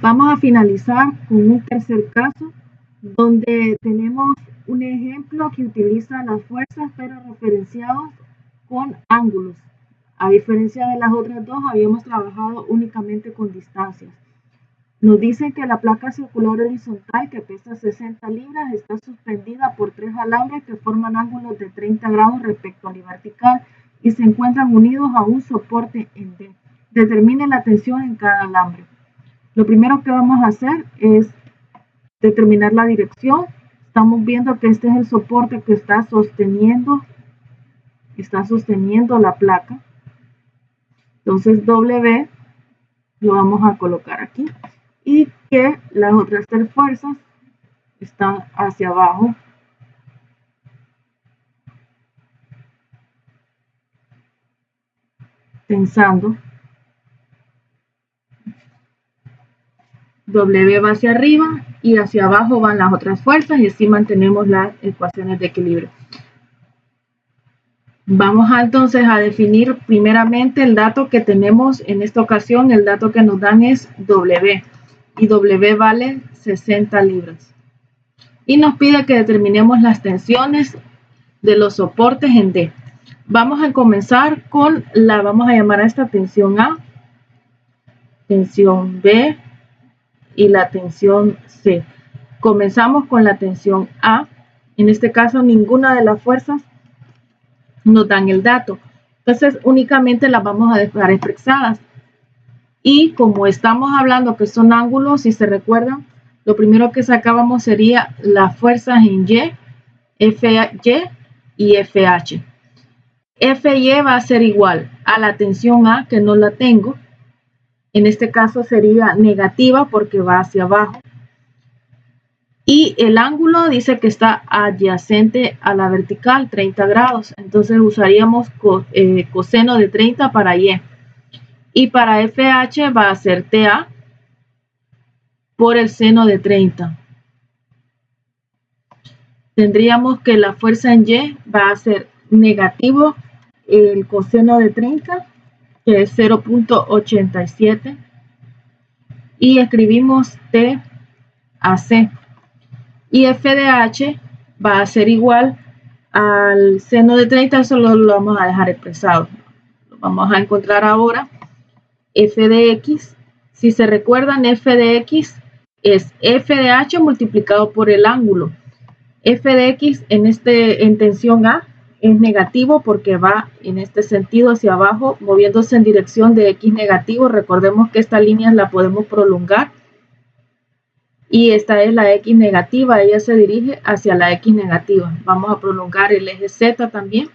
Vamos a finalizar con un tercer caso donde tenemos un ejemplo que utiliza las fuerzas pero referenciados con ángulos. A diferencia de las otras dos, habíamos trabajado únicamente con distancias. Nos dicen que la placa circular horizontal, que pesa 60 libras, está suspendida por 3 alambres que forman ángulos de 30 grados respecto a la vertical y se encuentran unidos a un soporte en D. Determine la tensión en cada alambre. Lo primero que vamos a hacer es determinar la dirección. Estamos viendo que este es el soporte que está sosteniendo la placa. Entonces W lo vamos a colocar aquí y que las otras 3 fuerzas están hacia abajo. Tensando. W va hacia arriba y hacia abajo van las otras fuerzas y así mantenemos las ecuaciones de equilibrio. Vamos entonces a definir primeramente el dato que tenemos en esta ocasión. El dato que nos dan es W y W vale 60 libras. Y nos pide que determinemos las tensiones de los soportes en D. Vamos a comenzar con vamos a llamar a esta tensión A, tensión B y la tensión C. Comenzamos con la tensión A. En este caso, ninguna de las fuerzas nos dan el dato. Entonces, únicamente las vamos a dejar expresadas. Y como estamos hablando que son ángulos, si se recuerdan, lo primero que sacábamos sería las fuerzas en Y, FY y FH. FY va a ser igual a la tensión A, que no la tengo. En este caso sería negativa porque va hacia abajo. Y el ángulo dice que está adyacente a la vertical, 30 grados. Entonces usaríamos coseno de 30 para Y. Y para FH va a ser TA por el seno de 30. Tendríamos que la fuerza en Y va a ser negativo el coseno de 30, que es 0.87. Y escribimos T a C. Y f de h va a ser igual al seno de 30, solo lo vamos a dejar expresado. Lo vamos a encontrar ahora. F de x, si se recuerdan, f de x es f de h multiplicado por el ángulo. F de x en tensión A es negativo porque va en este sentido hacia abajo, moviéndose en dirección de x negativo. Recordemos que esta línea la podemos prolongar. Y esta es la X negativa, ella se dirige hacia la X negativa. Vamos a prolongar el eje Z también.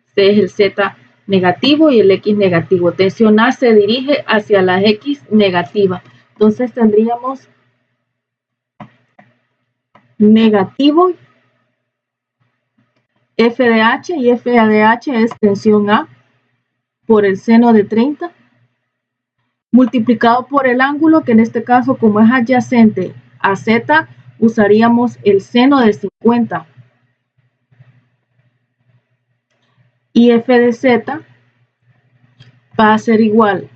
Este es el Z negativo y el X negativo. Tensión A se dirige hacia la X negativa. Entonces tendríamos negativo F de H y F de H es tensión A por el seno de 30 multiplicado por el ángulo, que en este caso, como es adyacente a Z, usaríamos el seno de 50. Y F de Z va a ser igual,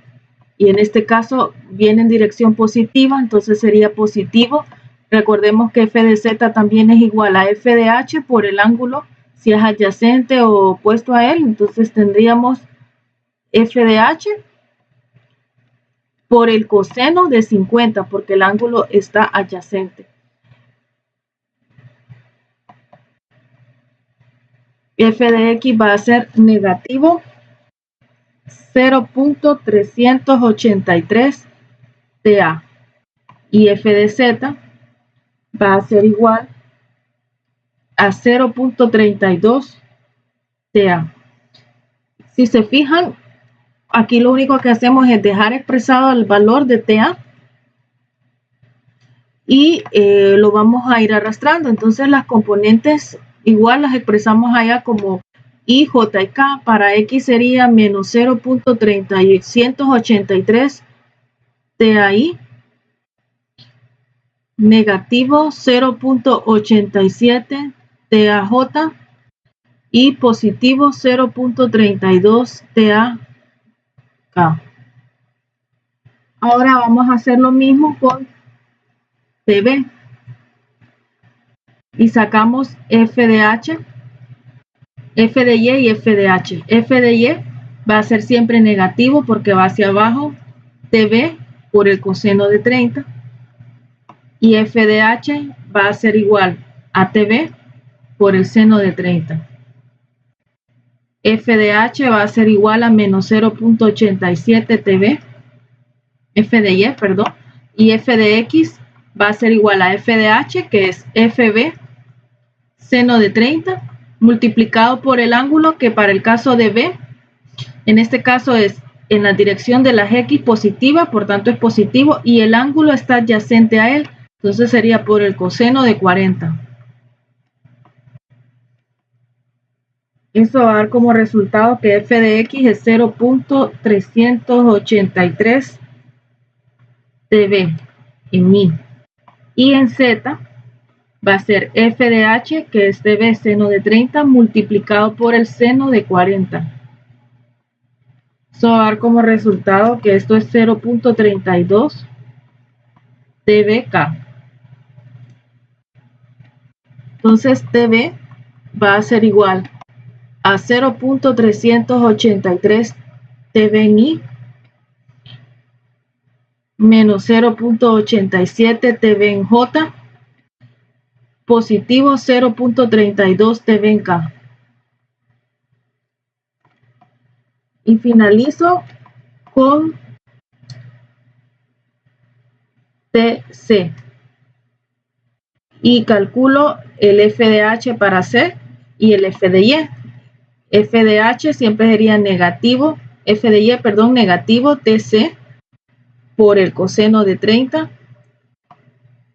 y en este caso viene en dirección positiva, entonces sería positivo. Recordemos que F de Z también es igual a F de H por el ángulo, si es adyacente o opuesto a él, entonces tendríamos F de H por el coseno de 50, porque el ángulo está adyacente. F de X va a ser negativo 0.383 TA. Y F de Z va a ser igual a 0.32 TA. Si se fijan, aquí lo único que hacemos es dejar expresado el valor de TA y lo vamos a ir arrastrando. Entonces las componentes igual las expresamos allá como I, J y K. Para X sería menos 0.383 TAI, negativo 0.87 TAJ y positivo 0.32 TAK. Ahora vamos a hacer lo mismo con TV y sacamos f de h, f de y y f de h. F de y va a ser siempre negativo porque va hacia abajo, TV por el coseno de 30, y f de h va a ser igual a TV por el seno de 30. F de h va a ser igual a menos 0.87 TV, f de y, perdón, y f de x va a ser igual a f de h, que es fb seno de 30, multiplicado por el ángulo, que para el caso de b, en este caso es en la dirección de las x positiva, por tanto es positivo, y el ángulo está adyacente a él, entonces sería por el coseno de 40. Eso va a dar como resultado que f de x es 0.383 TV en y. Y en z va a ser f de h, que es TV seno de 30, multiplicado por el seno de 40. Eso va a dar como resultado que esto es 0.32 TVK. Entonces TV va a ser igual a 0.383 TV en y menos 0.87 TV en j positivo 0.32 TV en k. Y finalizo con TC y calculo el f de h para c y el f de y. F de h siempre sería negativo, f de y, perdón, negativo TC por el coseno de 30,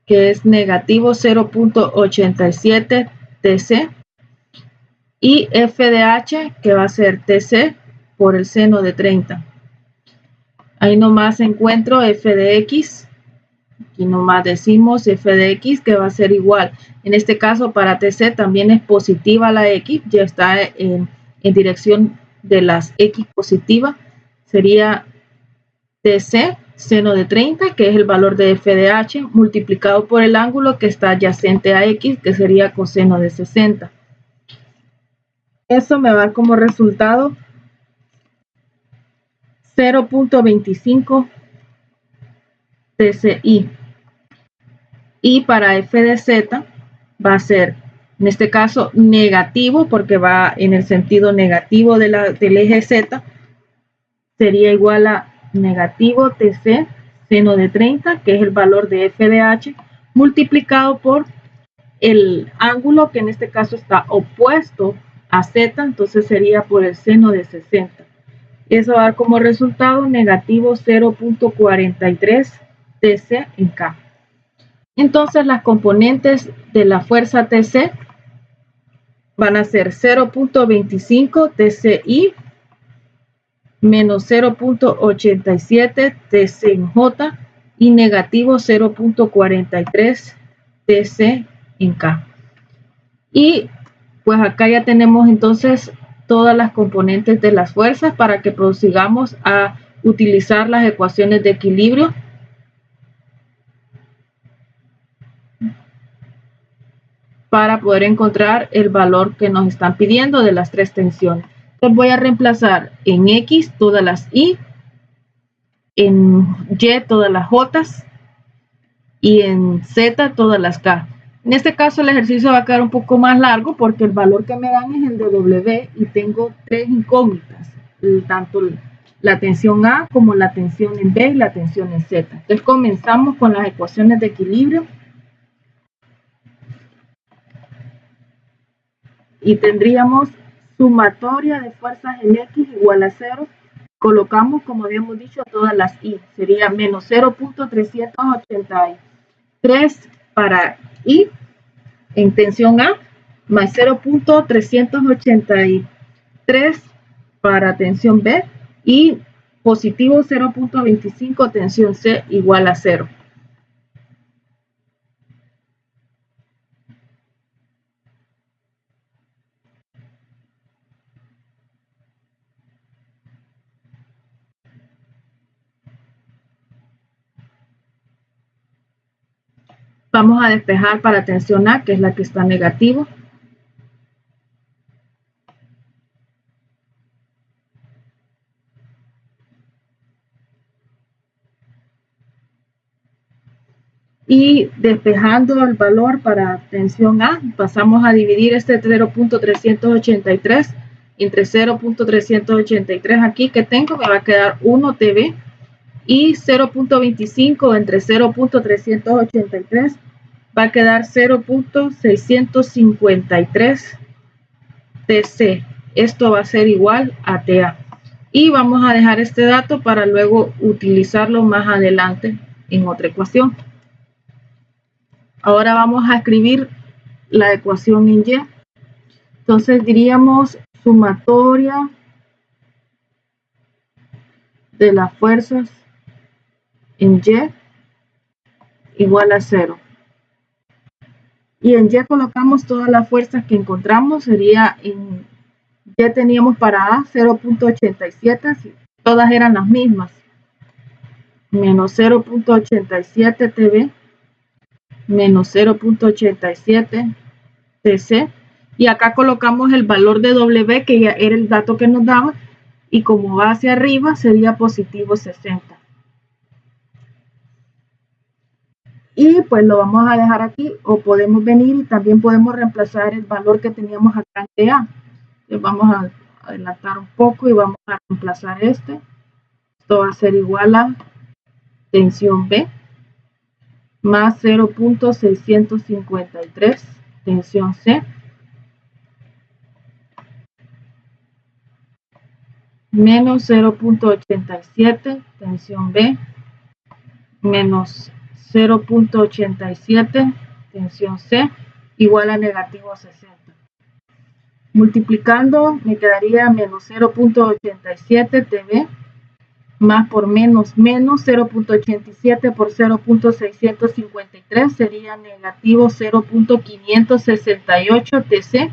que es negativo 0.87 TC, y f de h, que va a ser TC por el seno de 30. Ahí nomás encuentro f de x, aquí nomás decimos f de x, que va a ser igual. En este caso para TC también es positiva la x, ya está en dirección de las x positivas, sería TC seno de 30, que es el valor de f de h, multiplicado por el ángulo que está adyacente a x, que sería coseno de 60. Eso me va a dar como resultado 0.25 TCI. Y para f de z va a ser, en este caso, negativo, porque va en el sentido negativo del eje z, sería igual a negativo TC seno de 30, que es el valor de f de h, multiplicado por el ángulo, que en este caso está opuesto a z, entonces sería por el seno de 60. Eso va a dar como resultado negativo 0.43 TC en K. Entonces las componentes de la fuerza TC van a ser 0.25 TCI menos 0.87 TC en J y negativo 0.43 TC en K. Y pues acá ya tenemos entonces todas las componentes de las fuerzas para que prosigamos a utilizar las ecuaciones de equilibrio para poder encontrar el valor que nos están pidiendo de las tres tensiones. Entonces voy a reemplazar en X todas las Y, en Y todas las J y en Z todas las K. En este caso el ejercicio va a quedar un poco más largo porque el valor que me dan es el de W y tengo tres incógnitas, tanto la tensión A como la tensión en B y la tensión en Z. Entonces comenzamos con las ecuaciones de equilibrio y tendríamos sumatoria de fuerzas en X igual a 0. Colocamos, como habíamos dicho, todas las Y. Sería menos 0.383 para Y en tensión A, más 0.383 para tensión B y positivo 0.25 tensión C igual a 0. Vamos a despejar para tensión A, que es la que está negativo. Y despejando el valor para tensión A, pasamos a dividir este 0.383 entre 0.383 aquí que tengo, me va a quedar 1 TV, y 0.25 entre 0.383 va a quedar 0.653 TC. Esto va a ser igual a TA. Y vamos a dejar este dato para luego utilizarlo más adelante en otra ecuación. Ahora vamos a escribir la ecuación en Y. Entonces diríamos sumatoria de las fuerzas en Y igual a 0. Y en Y colocamos todas las fuerzas que encontramos. Sería en Y teníamos para A 0.87, todas eran las mismas. Menos 0.87 TV, menos 0.87 TC. Y acá colocamos el valor de W, que ya era el dato que nos daba. Y como va hacia arriba, sería positivo 60. Y pues lo vamos a dejar aquí, o podemos venir y también podemos reemplazar el valor que teníamos acá en TA. Entonces vamos a adelantar un poco y vamos a reemplazar este. Esto va a ser igual a tensión B más 0.653 tensión C menos 0.87 tensión B menos 0.87 tensión C igual a negativo 60. Multiplicando me quedaría menos 0.87 TV más por menos 0.87 por 0.653 sería negativo 0.568 TC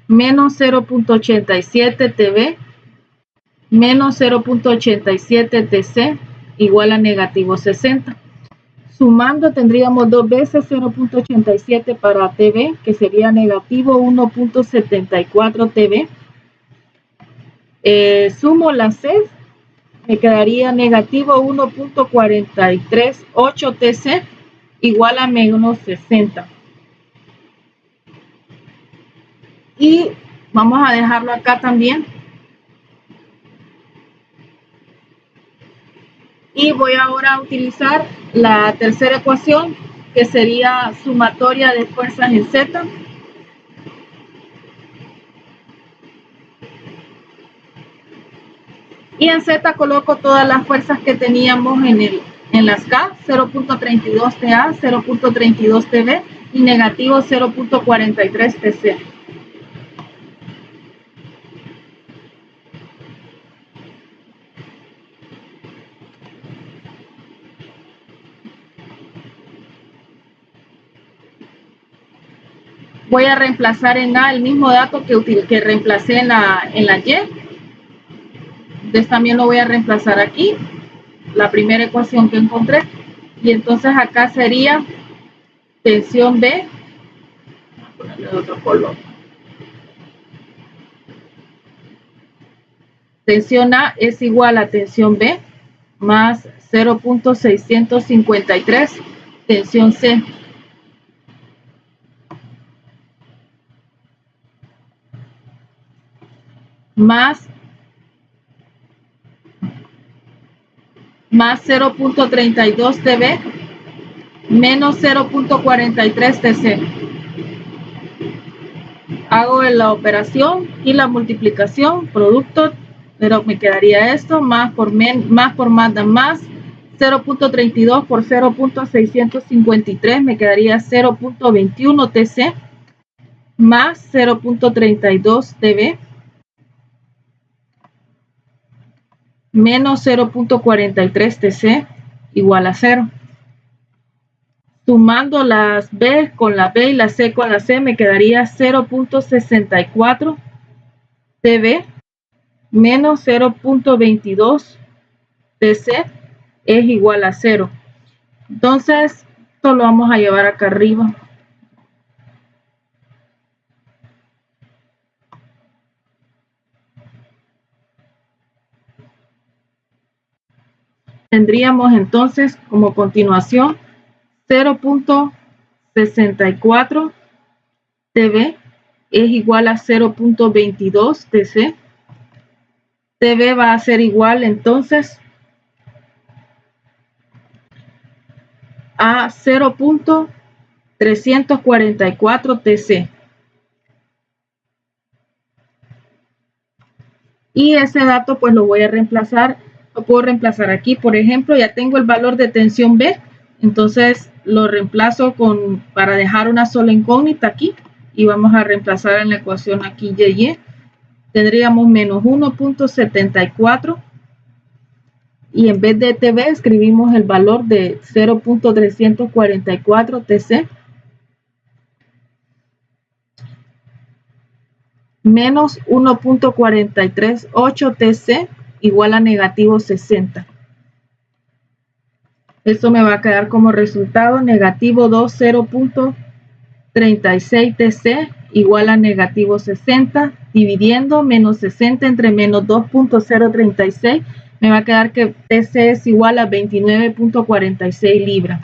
menos 0.87 TV menos 0.87 TC igual a negativo 60. Sumando tendríamos dos veces 0.87 para TV, que sería negativo 1.74 TV. Sumo las C, me quedaría negativo 1.438 TC igual a menos 60. Y vamos a dejarlo acá también. Y voy ahora a utilizar la tercera ecuación, que sería sumatoria de fuerzas en Z. Y en Z coloco todas las fuerzas que teníamos en las K, 0.32 TA, 0.32 TV y negativo 0.43 TC. Voy a reemplazar en A el mismo dato que reemplacé en la Y. Entonces también lo voy a reemplazar aquí, la primera ecuación que encontré. Y entonces acá sería tensión B. Voy a ponerle otro color. Tensión A es igual a tensión B más 0.653 tensión C. Más 0.32 TV menos 0.43 TC. Hago la operación y la multiplicación, producto, pero me quedaría esto, más por más da más, 0.32 por 0.653 me quedaría 0.21 TC más 0.32 TV menos 0.43 TC igual a 0. Sumando las B con la B y la C con la C me quedaría 0.64 TV menos 0.22 TC es igual a 0. Entonces esto lo vamos a llevar acá arriba. Tendríamos entonces como continuación 0.64 TV es igual a 0.22 TC. TV va a ser igual entonces a 0.344 TC. Y ese dato pues lo voy a reemplazar, lo puedo reemplazar aquí. Por ejemplo, ya tengo el valor de tensión B, entonces lo reemplazo para dejar una sola incógnita aquí, y vamos a reemplazar en la ecuación aquí y. Tendríamos menos 1.74 y en vez de TV escribimos el valor de 0.344 TC menos 1.438 TC igual a negativo 60. Esto me va a quedar como resultado negativo 0.36 TC igual a negativo 60, dividiendo menos 60 entre menos 2.036, me va a quedar que TC es igual a 29.46 libras.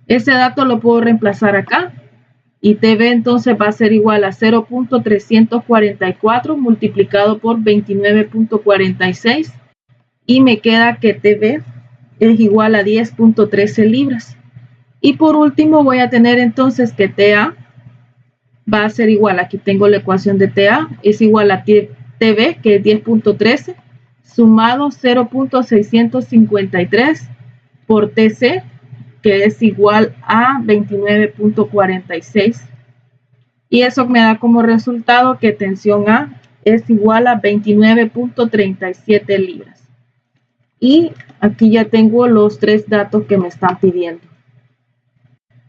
Ese dato lo puedo reemplazar acá, y TV entonces va a ser igual a 0.344 multiplicado por 29.46, y me queda que TV es igual a 10.13 libras. Y por último voy a tener entonces que TA va a ser igual, aquí tengo la ecuación de TA, es igual a TV, que es 10.13, sumado 0.653 por TC, que es igual a 29.46. Y eso me da como resultado que tensión A es igual a 29.37 libras. Y aquí ya tengo los tres datos que me están pidiendo.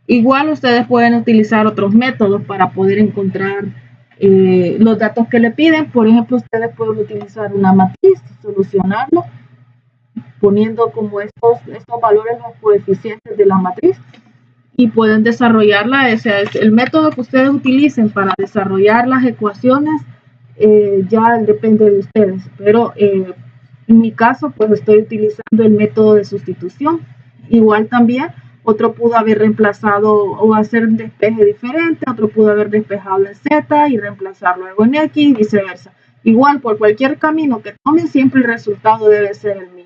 Igual ustedes pueden utilizar otros métodos para poder encontrar los datos que le piden. Por ejemplo, ustedes pueden utilizar una matriz y solucionarlo poniendo como estos valores, los coeficientes de la matriz, y pueden desarrollarla. Ese es el método que ustedes utilicen para desarrollar las ecuaciones, ya depende de ustedes, pero en mi caso pues estoy utilizando el método de sustitución. Igual también otro pudo haber reemplazado o hacer un despeje diferente, otro pudo haber despejado en Z y reemplazar luego en X y viceversa. Igual por cualquier camino que tomen, siempre el resultado debe ser el mismo.